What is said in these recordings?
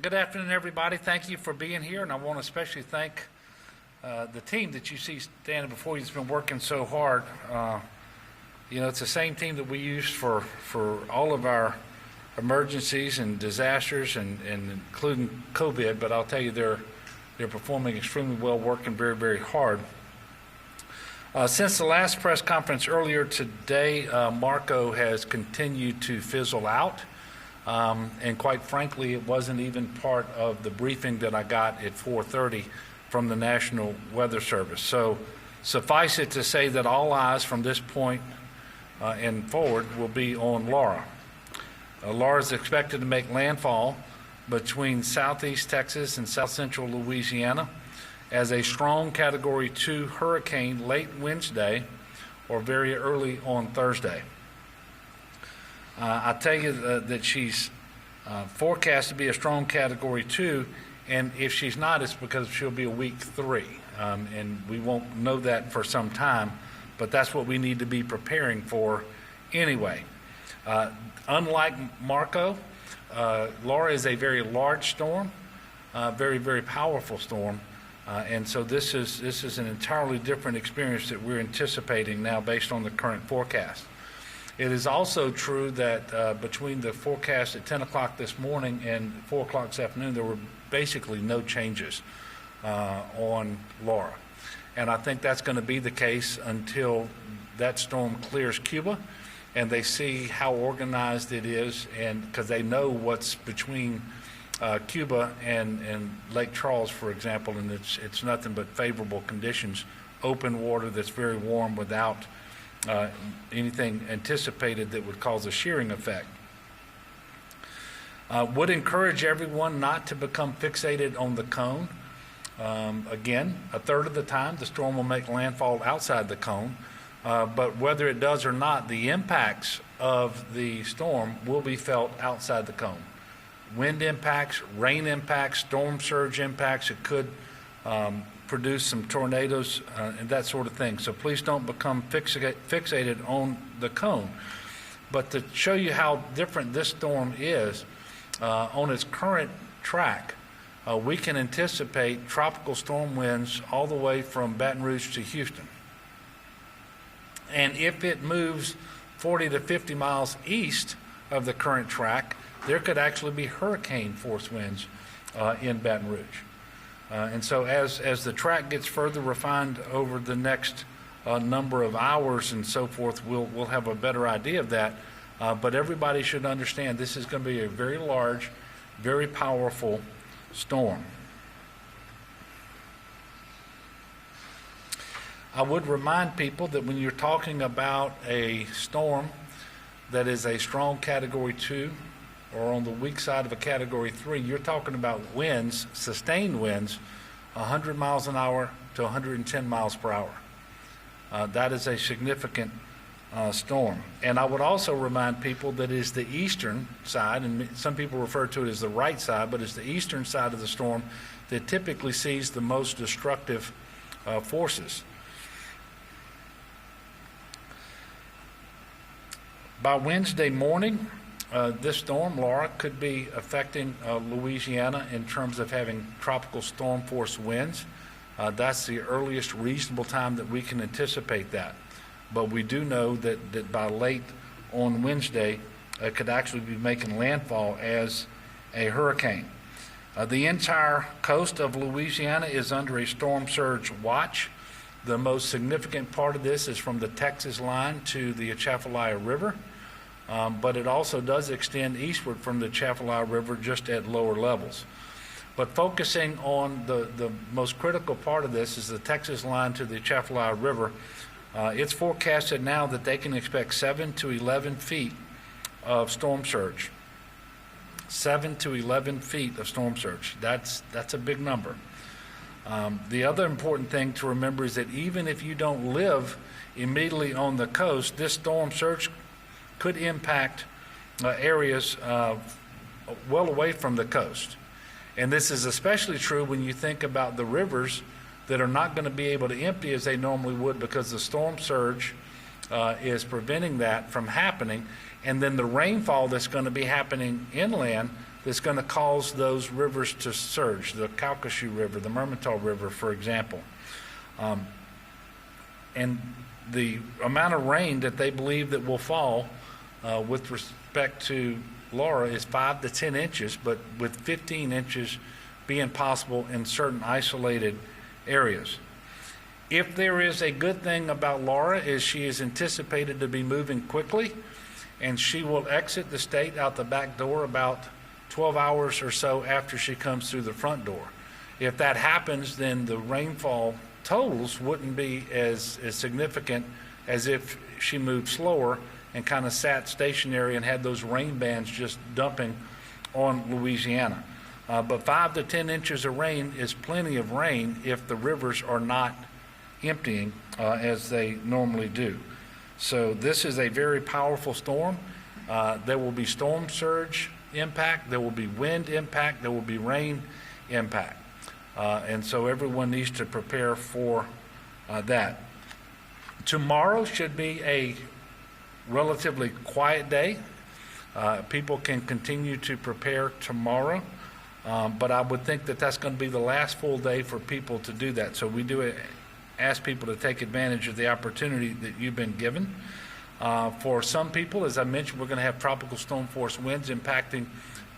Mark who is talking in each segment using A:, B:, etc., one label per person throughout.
A: Good afternoon, everybody. Thank you for being here, and I want to especially thank the team that you see standing before you that's been working so hard. It's the same team that we use for all of our emergencies and disasters, and including COVID, but I'll tell you they're performing extremely well, working very, very hard. Since the last press conference earlier today, Marco has continued to fizzle out. And quite frankly, it wasn't even part of the briefing that I got at 4:30 from the National Weather Service. So suffice it to say that all eyes from this point and forward will be on Laura. Laura is expected to make landfall between southeast Texas and south central Louisiana as a strong Category 2 hurricane late Wednesday or very early on Thursday. I tell you that she's forecast to be a strong Category 2, and if she's not, it's because she'll be a Week 3, and we won't know that for some time, but that's what we need to be preparing for anyway. Unlike Marco, Laura is a very large storm, very, very powerful storm, and so this is an entirely different experience that we're anticipating now based on the current forecast. It is also true that between the forecast at 10 o'clock this morning and 4 o'clock this afternoon, there were basically no changes on Laura. And I think that's going to be the case until that storm clears Cuba and they see how organized it is, and because they know what's between Cuba and Lake Charles, for example, and it's nothing but favorable conditions, open water that's very warm without anything anticipated that would cause a shearing effect. Would encourage everyone not to become fixated on the cone. Again, a third of the time the storm will make landfall outside the cone, but whether it does or not, the impacts of the storm will be felt outside the cone. Wind impacts, rain impacts, storm surge impacts. It could produce some tornadoes and that sort of thing. So please don't become fixated on the cone. But to show you how different this storm is, on its current track, we can anticipate tropical storm winds all the way from Baton Rouge to Houston. And if it moves 40 to 50 miles east of the current track, there could actually be hurricane force winds in Baton Rouge. And so as the track gets further refined over the next number of hours and so forth, we'll have a better idea of that. But everybody should understand this is going to be a very large, very powerful storm. I would remind people that when you're talking about a storm that is a strong Category 2 or on the weak side of a Category 3, you're talking about winds, sustained winds, 100 miles an hour to 110 miles per hour. That is a significant storm. And I would also remind people that it is the eastern side, and some people refer to it as the right side, but it's the eastern side of the storm that typically sees the most destructive forces. By Wednesday morning, this storm, Laura, could be affecting Louisiana in terms of having tropical storm force winds. That's the earliest reasonable time that we can anticipate that. But we do know that by late on Wednesday, it could actually be making landfall as a hurricane. The entire coast of Louisiana is under a storm surge watch. The most significant part of this is from the Texas line to the Atchafalaya River. But it also does extend eastward from the Atchafalaya River just at lower levels. But focusing on the most critical part of this is the Texas line to the Atchafalaya River. It's forecasted now that they can expect 7 to 11 feet of storm surge. 7 to 11 feet of storm surge. That's a big number. The other important thing to remember is that even if you don't live immediately on the coast, this storm surge could impact areas well away from the coast. And this is especially true when you think about the rivers that are not going to be able to empty as they normally would because the storm surge is preventing that from happening. And then the rainfall that's going to be happening inland that's going to cause those rivers to surge, the Calcasieu River, the Mermentau River, for example. And the amount of rain that they believe that will fall with respect to Laura is 5 to 10 inches, but with 15 inches being possible in certain isolated areas. If there is a good thing about Laura, is she is anticipated to be moving quickly, and she will exit the state out the back door about 12 hours or so after she comes through the front door. If that happens, then the rainfall totals wouldn't be as significant as if she moved slower and kind of sat stationary and had those rain bands just dumping on Louisiana. But 5 to 10 inches of rain is plenty of rain if the rivers are not emptying as they normally do. So this is a very powerful storm. There will be storm surge impact, there will be wind impact, there will be rain impact. And so everyone needs to prepare for that. Tomorrow should be a relatively quiet day. People can continue to prepare tomorrow, but I would think that that's going to be the last full day for people to do that. So we do ask people to take advantage of the opportunity that you've been given. For some people, as I mentioned, we're going to have tropical storm force winds impacting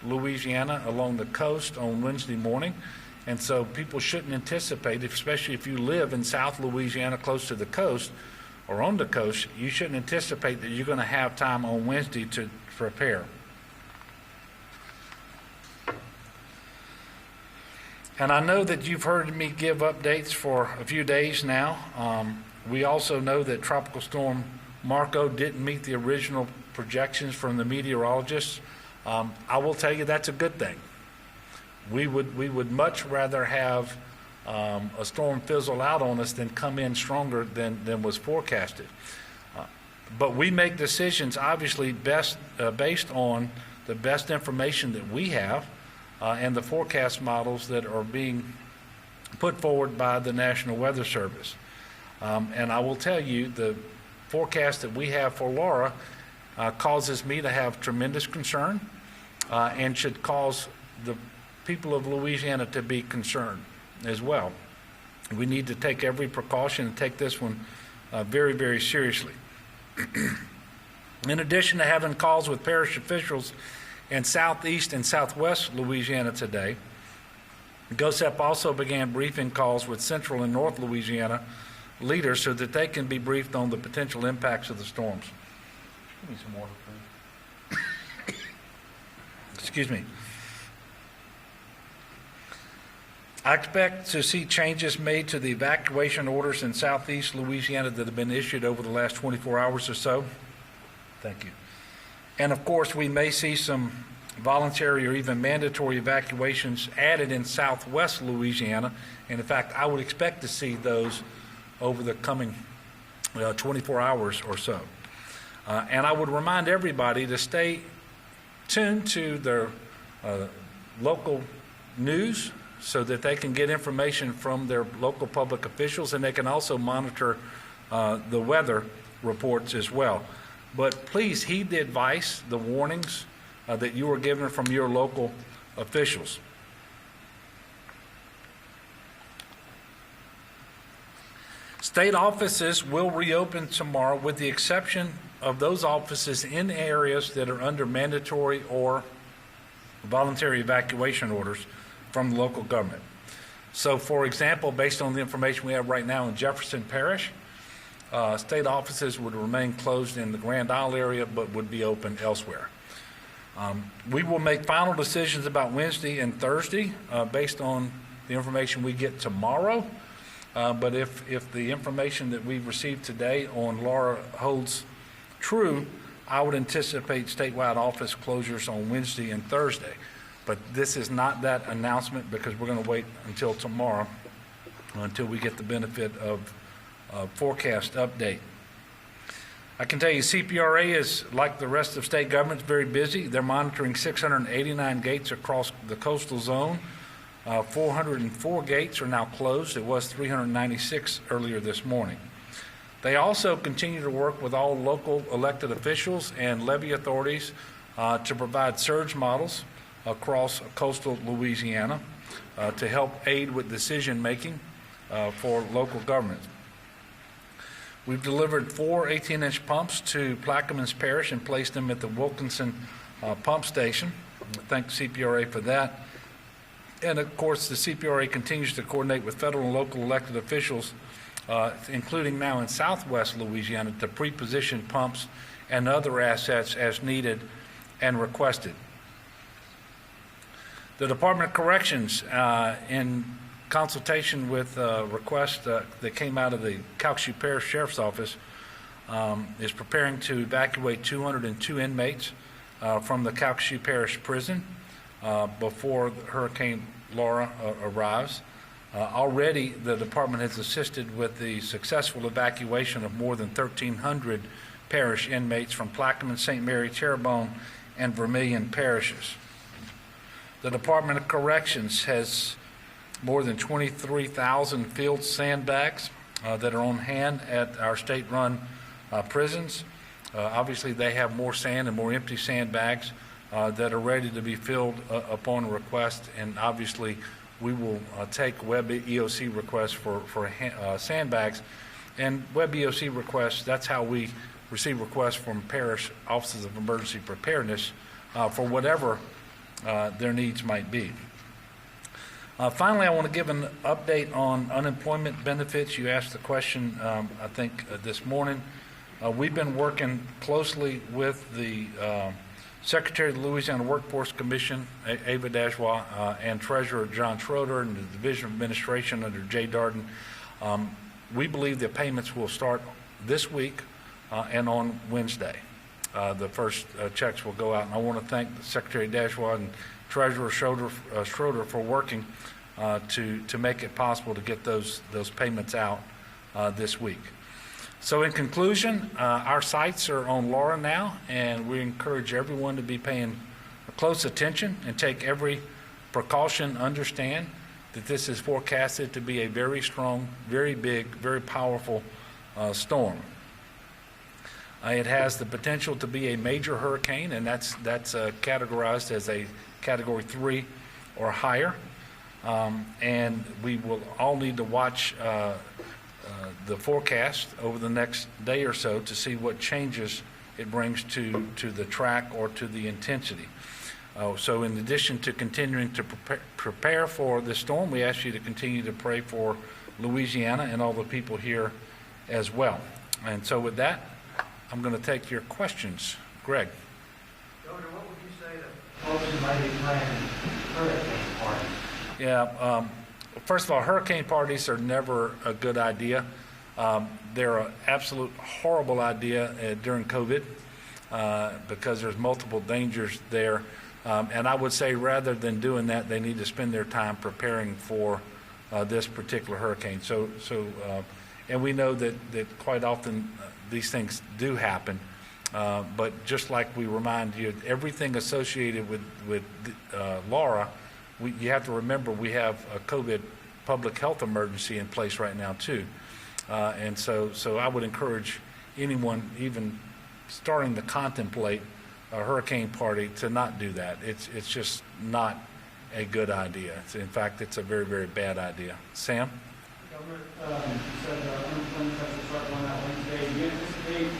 A: Louisiana along the coast on Wednesday morning. And so people shouldn't anticipate, especially if you live in South Louisiana close to the coast or on the coast, you shouldn't anticipate that you're going to have time on Wednesday to prepare. And I know that you've heard me give updates for a few days now. We also know that Tropical Storm Marco didn't meet the original projections from the meteorologists. I will tell you that's a good thing. We would much rather have a storm fizzle out on us than come in stronger than was forecasted. But we make decisions obviously based on the best information that we have and the forecast models that are being put forward by the National Weather Service. And I will tell you, the forecast that we have for Laura causes me to have tremendous concern and should cause the people of Louisiana to be concerned as well. We need to take every precaution and take this one very, very seriously. In addition to having calls with parish officials in southeast and southwest Louisiana today, GOSEP also began briefing calls with central and north Louisiana leaders so that they can be briefed on the potential impacts of the storms. Give me some water, please. Excuse me. I expect to see changes made to the evacuation orders in southeast Louisiana that have been issued over the last 24 hours or so. Thank you. And of course, we may see some voluntary or even mandatory evacuations added in southwest Louisiana. And in fact, I would expect to see those over the coming 24 hours or so. And I would remind everybody to stay tuned to their local news so that they can get information from their local public officials, and they can also monitor the weather reports as well. But please heed the advice, the warnings that you are given from your local officials. State offices will reopen tomorrow with the exception of those offices in areas that are under mandatory or voluntary evacuation orders from the local government. So, for example, based on the information we have right now in Jefferson Parish, state offices would remain closed in the Grand Isle area but would be open elsewhere. We will make final decisions about Wednesday and Thursday based on the information we get tomorrow. But if the information that we've received today on Laura holds true, I would anticipate statewide office closures on Wednesday and Thursday. But this is not that announcement because we're going to wait until tomorrow until we get the benefit of forecast update. I can tell you CPRA is, like the rest of state governments, very busy. They're monitoring 689 gates across the coastal zone. 404 gates are now closed. It was 396 earlier this morning. They also continue to work with all local elected officials and levee authorities to provide surge models across coastal Louisiana to help aid with decision-making for local governments. We've delivered 4 18-inch pumps to Plaquemines Parish and placed them at the Wilkinson pump station. Thank CPRA for that. And of course, the CPRA continues to coordinate with federal and local elected officials, including now in southwest Louisiana, to pre-position pumps and other assets as needed and requested. The Department of Corrections, in consultation with requests that came out of the Calcasieu Parish Sheriff's Office, is preparing to evacuate 202 inmates from the Calcasieu Parish Prison before Hurricane Laura arrives. Already, the department has assisted with the successful evacuation of more than 1,300 parish inmates from Plaquemines, St. Mary, Terrebonne, and Vermilion parishes. The Department of Corrections has more than 23,000 field sandbags that are on hand at our state-run prisons. Obviously, they have more sand and more empty sandbags that are ready to be filled upon request, and obviously we will take Web EOC requests for sandbags. And Web EOC requests, that's how we receive requests from parish offices of emergency preparedness for whatever their needs might be. Finally, I want to give an update on unemployment benefits. You asked the question, I think, this morning. We've been working closely with the Secretary of the Louisiana Workforce Commission, Ava Dashwa, and Treasurer John Schroeder, and the Division of Administration under Jay Darden. We believe the payments will start this week and on Wednesday. The first checks will go out. And I want to thank Secretary Dashwa and Treasurer Schroeder for working to make it possible to get those payments out this week. So in conclusion, our sights are on Laura now, and we encourage everyone to be paying close attention and take every precaution, understand that this is forecasted to be a very strong, very big, very powerful storm. It has the potential to be a major hurricane, and that's categorized as a Category 3 or higher. And we will all need to watch the forecast over the next day or so to see what changes it brings to the track or to the intensity. So in addition to continuing to prepare for this storm, we ask you to continue to pray for Louisiana and all the people here as well. And so with that, I'm going to take your questions. Greg.
B: Governor, what would you say to folks who might be planning hurricane parties?
A: Yeah, first of all, hurricane parties are never a good idea. They're an absolute horrible idea during COVID because there's multiple dangers there. And I would say rather than doing that, they need to spend their time preparing for this particular hurricane. And we know that quite often these things do happen. But just like we remind you, everything associated with Laura, you have to remember we have a COVID public health emergency in place right now too. And so I would encourage anyone even starting to contemplate a hurricane party to not do that. It's just not a good idea. In fact, it's a very, very bad idea. Sam?
C: Governor, you said unemployment checks will start going out Wednesday. Do you anticipate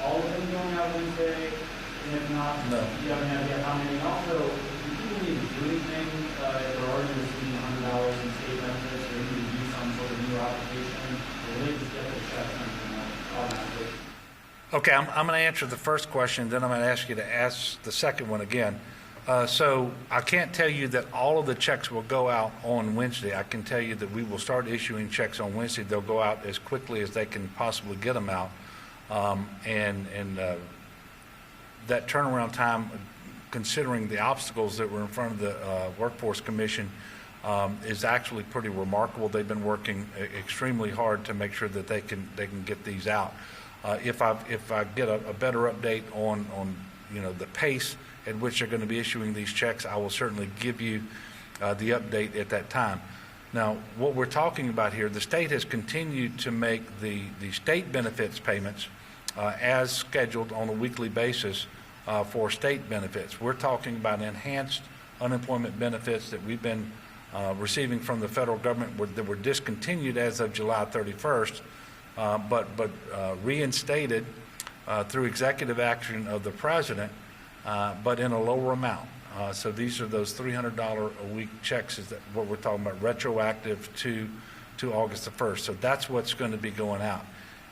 C: all of them going out Wednesday? And if not,
A: No.
C: do you have any idea how many? And also, do people need to do anything if they're already receiving $100 in state benefits, or need to do some sort of new application, or will they just get their checks automatically?
A: Okay, I'm going to answer the first question, then I'm going to ask you to ask the second one again. So I can't tell you that all of the checks will go out on Wednesday. I can tell you that we will start issuing checks on Wednesday. They'll go out as quickly as they can possibly get them out. That turnaround time, considering the obstacles that were in front of the Workforce Commission, is actually pretty remarkable. They've been working extremely hard to make sure that they can get these out. If I get a better update on the pace at which they're going to be issuing these checks, I will certainly give you the update at that time. Now, what we're talking about here, the state has continued to make the state benefits payments as scheduled on a weekly basis for state benefits. We're talking about enhanced unemployment benefits that we've been receiving from the federal government that were discontinued as of July 31st, but reinstated through executive action of the president, but in a lower amount. So these are those $300 a week checks, is that what we're talking about, retroactive to August the 1st. So that's what's going to be going out.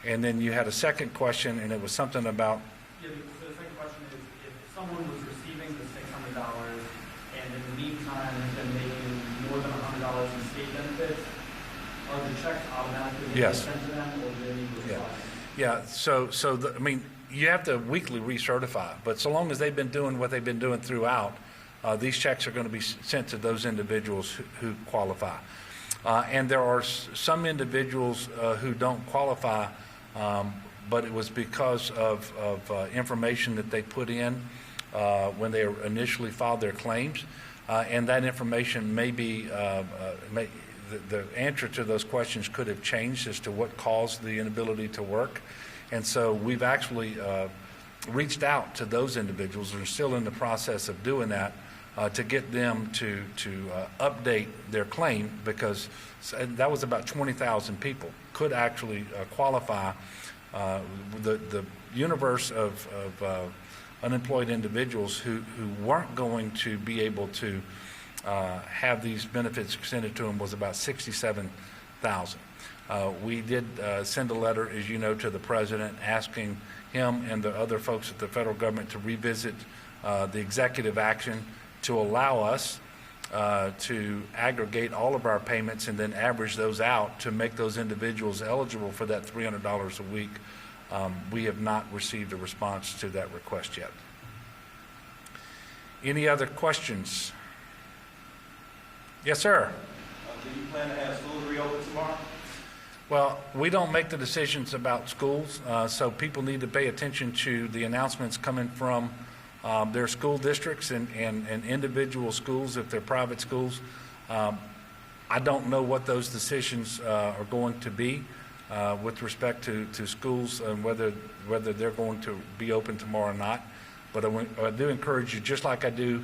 A: And then you had a second question, and it was something about,
C: Yeah, so the second question is, if someone was receiving the $600 and in the meantime has been making more than $100 in state benefits, are the checks automatically being
A: Yes.
C: sent to them, or do they need to
A: Yeah.
C: reply?
A: yeah, I mean, you have to weekly recertify, but so long as they've been doing what they've been doing throughout, these checks are going to be sent to those individuals who qualify. And there are some individuals who don't qualify, but it was because of information that they put in when they initially filed their claims. And that information may be, the answer to those questions could have changed as to what caused the inability to work. And so we've actually reached out to those individuals, and are still in the process of doing that, to get them to update their claim, because that was about 20,000 people could actually qualify. The universe of unemployed individuals who weren't going to be able to have these benefits extended to them was about 67,000. We did send a letter, as you know, to the president asking him and the other folks at the federal government to revisit the executive action to allow us to aggregate all of our payments and then average those out to make those individuals eligible for that $300 a week. We have not received a response to that request yet. Any other questions? Yes, sir.
D: Do you plan to have schools reopen tomorrow?
A: Well, we don't make the decisions about schools, so people need to pay attention to the announcements coming from their school districts and individual schools, if they're private schools. I don't know what those decisions are going to be with respect to schools and whether they're going to be open tomorrow or not. But I do encourage you, just like I do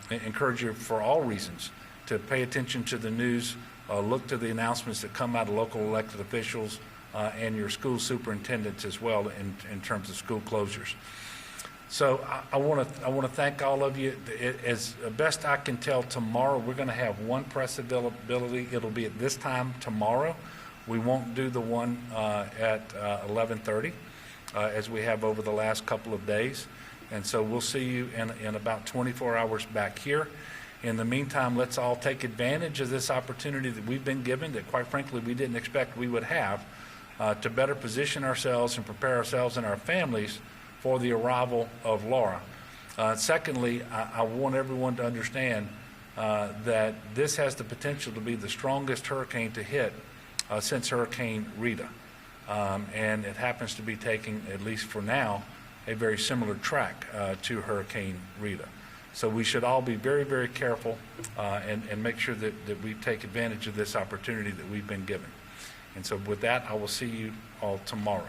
A: encourage you for all reasons, to pay attention to the news, look to the announcements that come out of local elected officials and your school superintendents as well in terms of school closures. So I want to thank all of you. As best I can tell, tomorrow we're going to have one press availability. It'll be at this time tomorrow. We won't do the one at 11:30 as we have over the last couple of days. And so we'll see you in about 24 hours back here. In the meantime, let's all take advantage of this opportunity that we've been given, that quite frankly we didn't expect we would have, to better position ourselves and prepare ourselves and our families for the arrival of Laura. Secondly, I want everyone to understand that this has the potential to be the strongest hurricane to hit since Hurricane Rita. And it happens to be taking, at least for now, a very similar track to Hurricane Rita. So we should all be very, very careful and make sure that we take advantage of this opportunity that we've been given. And so with that, I will see you all tomorrow.